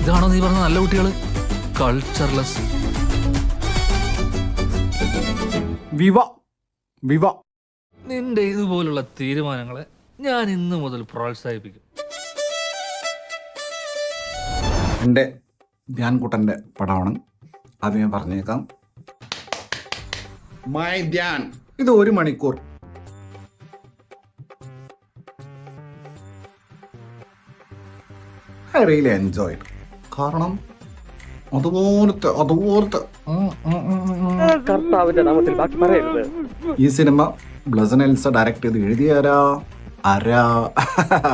ഇതാണോ നീ പറഞ്ഞ നല്ല കുട്ടികള്? കൾച്ചർലെസ്. വിവ നിന്റെ ഇതുപോലുള്ള തീരുമാനങ്ങളെ ഞാൻ ഇന്നു മുതൽ പ്രോത്സാഹിപ്പിക്കും. എൻ്റെ ധ്യാൻകുട്ടൻ്റെ പടമാണ്, അത് ഞാൻ പറഞ്ഞേക്കാം. മൈ ധ്യാൻ. ഇത് 1 മണിക്കൂർ. I really enjoyed. കാരണം അതുപോലത്തെ ഈ സിനിമ ബ്ലസൻ എൽസ ഡയറക്ട് ചെയ്ത് എഴുതിയാരാ?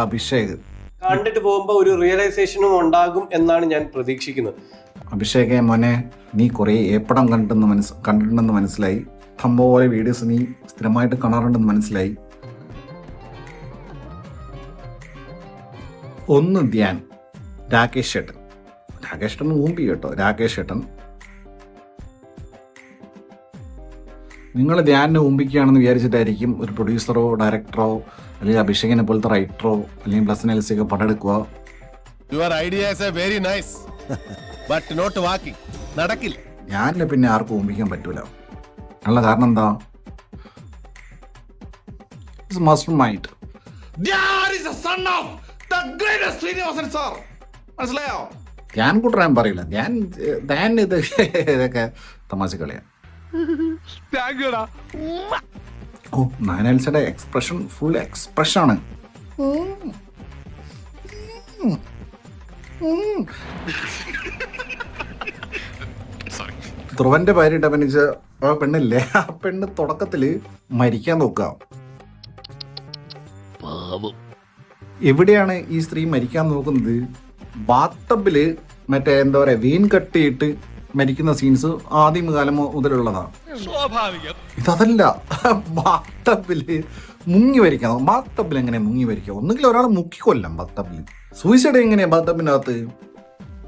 അഭിഷേക്. കണ്ടിട്ട് പോകുമ്പോൾ ഒരു റിയലൈസേഷനും ഉണ്ടാകും എന്നാണ് ഞാൻ പ്രതീക്ഷിക്കുന്നത്. അഭിഷേകെ മോനെ, നീ കുറേ ഏപ്പടം കണ്ടിട്ടുണ്ടെന്ന് മനസ്സിലായി. പോലെ വീഡിയോസ് നീ സ്ഥിരമായിട്ട് കാണാറുണ്ടെന്ന് മനസ്സിലായി. ഒന്ന് ധ്യാൻ, രാകേഷ് ഏട്ടൻ ഊമ്പി കേട്ടോ. രാകേഷ് ഏട്ടൻ നിങ്ങൾ ധ്യാനിനെ ഊമ്പിക്കുകയാണെന്ന് വിചാരിച്ചിട്ടായിരിക്കും ഒരു പ്രൊഡ്യൂസറോ ഡയറക്ടറോ അല്ലെങ്കിൽ അഭിഷേകിനെ പോലത്തെ റൈറ്ററോ അല്ലെങ്കിൽ ബ്ലസൻ എൽസയൊക്കെ പടെടുക്കുക. ധ്യാനിനെ പിന്നെ ആർക്കും ഊമ്പിക്കാൻ പറ്റൂല. ഉള്ള കാരണം എന്താ? Master mind. ധ്യാൻ കൂട്ടറാൻ പറയില്ല. ധ്യാൻ ഇതൊക്കെ തമാശ കളിയാണ്. ഓ, നാനൽസയുടെ എക്സ്പ്രഷൻ ഫുൾ എക്സ്പ്രഷനാണ്. ധ്രുവന്റെ ഭാര്യയിട്ട് അഭിനയിച്ച ആ പെണ്ണില്ലേ, ആ പെണ്ണ് തുടക്കത്തില് മരിക്കാൻ നോക്കുക. എവിടെയാണ് ഈ സ്ത്രീ മരിക്കാൻ നോക്കുന്നത്? ബാത്തബില് മറ്റേ എന്താ പറയാ, വീൻ കട്ടിയിട്ട് മരിക്കുന്ന സീൻസ് ആദ്യകാലം മുതലുള്ളതാണ്. ഇതല്ല, ബാത്തബില് മുങ്ങി മരിക്കാം. ബാത്തബിൽ എങ്ങനെ മുങ്ങി മരിക്കാം? ഒന്നുകിൽ ഒരാൾ മുക്കിക്കൊല്ലാം ബാത്തബില്. സൂയിസൈഡ് എങ്ങനെയാ ബാത്തബിന്റെ അകത്ത്?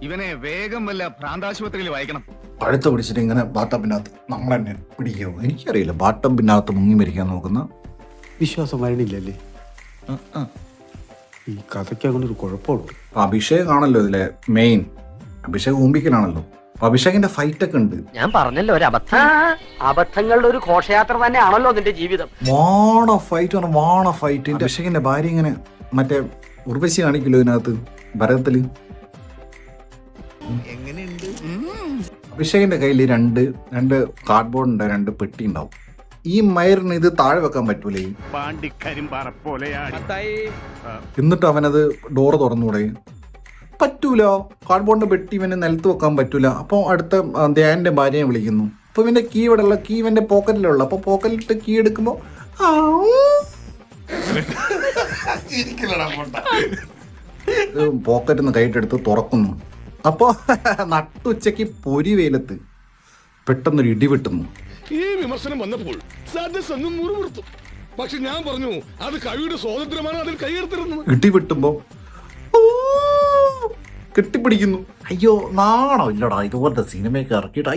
ഇവനെ വേഗം വല്ല ഭ്രാന്താശുപത്രിയിൽ വായിക്കണം. പഴുത്ത് പിടിച്ചിട്ട് ഇങ്ങനെ ബാത്തബിന്റെ അകത്ത് നമ്മൾ തന്നെ പിടിക്കുമോ? എനിക്കറിയില്ല. ബാത്തബിന്റെ അകത്ത് മുങ്ങി മരിക്കാൻ നോക്കുന്ന വിശ്വാസം വരണില്ലല്ലേ? ഈ കഥയ്ക്ക് അങ്ങനെ ഒരു കുഴപ്പമുണ്ട്. അഭിഷേക് ആണല്ലോ ഇതിലെ മെയിൻ. അഭിഷേക് ഊമ്പിക്കലാണല്ലോ. അഭിഷേകിന്റെ ഫൈറ്റ് ഒക്കെ ഉണ്ട്. ഞാൻ പറഞ്ഞല്ലോ, ഒരു അബദ്ധങ്ങളുടെ ഒരു ഘോഷയാത്ര തന്നെയാണല്ലോ നിന്റെ ജീവിതം. വാണ ഫൈറ്റ്. അഭിഷേകിന്റെ ഭാര്യ ഇങ്ങനെ മറ്റേ ഉർവശി കാണിക്കല്ലോ ഇതിനകത്ത് ഭരതത്തില്. അഭിഷേകിന്റെ കയ്യിൽ രണ്ട് കാർഡ്ബോർഡിന്റെ 2 പെട്ടി ഉണ്ടാവും. ഈ മയറിന് ഇത് താഴെ വെക്കാൻ പറ്റൂലേ? എന്നിട്ട് അവനത് ഡോറ് തുറന്നുകൂടെ? പറ്റൂല. കാർഡ്ബോർഡിന്റെ പെട്ടി ഇവന് നിലത്ത് വെക്കാൻ പറ്റൂല. അപ്പോൾ അടുത്ത ധ്യാന്റെ ഭാര്യയെ വിളിക്കുന്നു. അപ്പൊ ഇവന്റെ കീ ഇവിടെയുള്ള കീ ഇവന്റെ പോക്കറ്റിലുള്ള. അപ്പൊ പോക്കറ്റിലിട്ട് കീ എടുക്കുമ്പോ പോക്കറ്റിൽ നിന്ന് കൈയിട്ടെടുത്ത് തുറക്കുന്നു. അപ്പോ നട്ടുച്ചയ്ക്ക് പൊരി വെയിലത്ത് പെട്ടെന്നൊരു ഇടി വെട്ടുന്നു. ഈ വിമർശനം വന്നപ്പോൾ സദസ്സൊന്നും മുറിവുറുത്തു. പക്ഷെ ഞാൻ പറഞ്ഞു, അത് കവിയുടെ സ്വാതന്ത്ര്യമാണ്, അതിൽ കൈയെടുത്തിരുന്നത്. ഇടി വെട്ടുമ്പോ കെട്ടിപ്പിടിക്കുന്നു. അയ്യോ, നാണോ ഇല്ലടാ ഇതുപോലത്തെ സിനിമയൊക്കെ ഇറക്കിയിട്ട്.